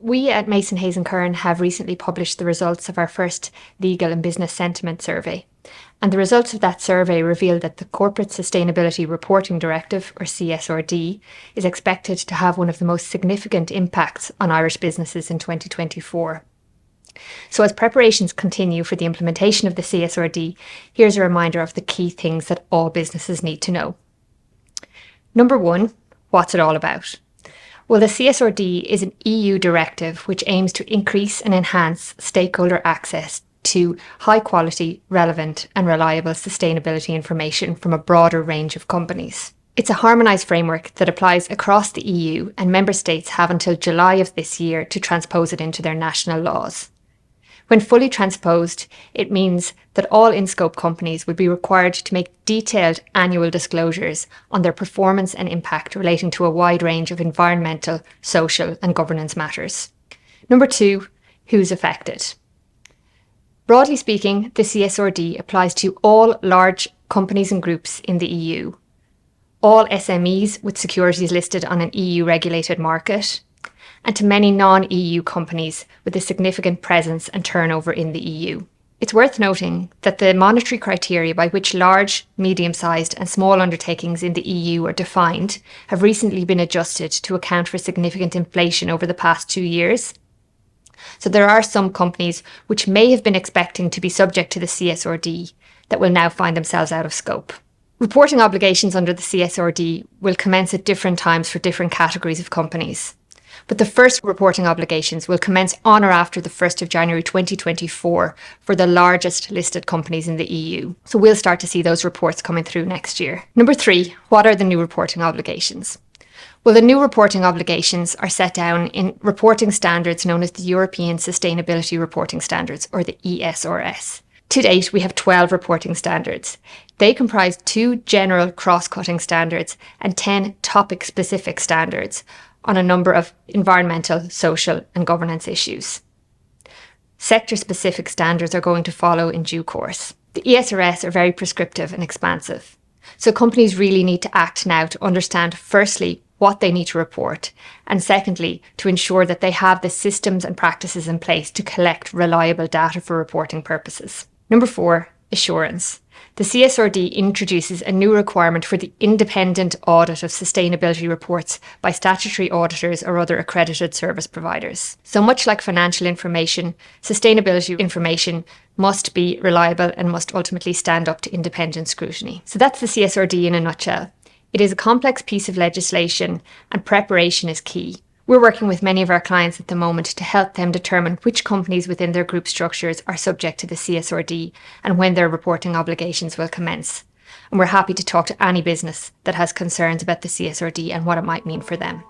We at Mason Hayes & Curran have recently published the results of our first legal and business sentiment survey. And the results of that survey revealed that the Corporate Sustainability Reporting Directive, or CSRD, is expected to have one of the most significant impacts on Irish businesses in 2024. So as preparations continue for the implementation of the CSRD, here's a reminder of the key things that all businesses need to know. Number one, what's it all about? Well, the CSRD is an EU directive which aims to increase and enhance stakeholder access to high quality, relevant and reliable sustainability information from a broader range of companies. It's a harmonised framework that applies across the EU, and member states have until July of this year to transpose it into their national laws. When fully transposed, it means that all in-scope companies would be required to make detailed annual disclosures on their performance and impact relating to a wide range of environmental, social and governance matters. Number two, who's affected? Broadly speaking, the CSRD applies to all large companies and groups in the EU, all SMEs with securities listed on an EU-regulated market, and to many non-EU companies with a significant presence and turnover in the EU. It's worth noting that the monetary criteria by which large, medium-sized and small undertakings in the EU are defined have recently been adjusted to account for significant inflation over the past 2 years. So there are some companies which may have been expecting to be subject to the CSRD that will now find themselves out of scope. Reporting obligations under the CSRD will commence at different times for different categories of companies. But the first reporting obligations will commence on or after the 1st of January 2024 for the largest listed companies in the EU. So we'll start to see those reports coming through next year. Number three, what are the new reporting obligations? Well, the new reporting obligations are set down in reporting standards known as the European Sustainability Reporting Standards, or the ESRS. To date, we have 12 reporting standards. They comprise 2 general cross-cutting standards and 10 topic-specific standards on a number of environmental, social and governance issues. Sector-specific standards are going to follow in due course. The ESRS are very prescriptive and expansive. So companies really need to act now to understand, firstly, what they need to report, and secondly, to ensure that they have the systems and practices in place to collect reliable data for reporting purposes. Number 4, assurance. The CSRD introduces a new requirement for the independent audit of sustainability reports by statutory auditors or other accredited service providers. So much like financial information, sustainability information must be reliable and must ultimately stand up to independent scrutiny. So that's the CSRD in a nutshell. It is a complex piece of legislation and preparation is key. We're working with many of our clients at the moment to help them determine which companies within their group structures are subject to the CSRD and when their reporting obligations will commence. And we're happy to talk to any business that has concerns about the CSRD and what it might mean for them.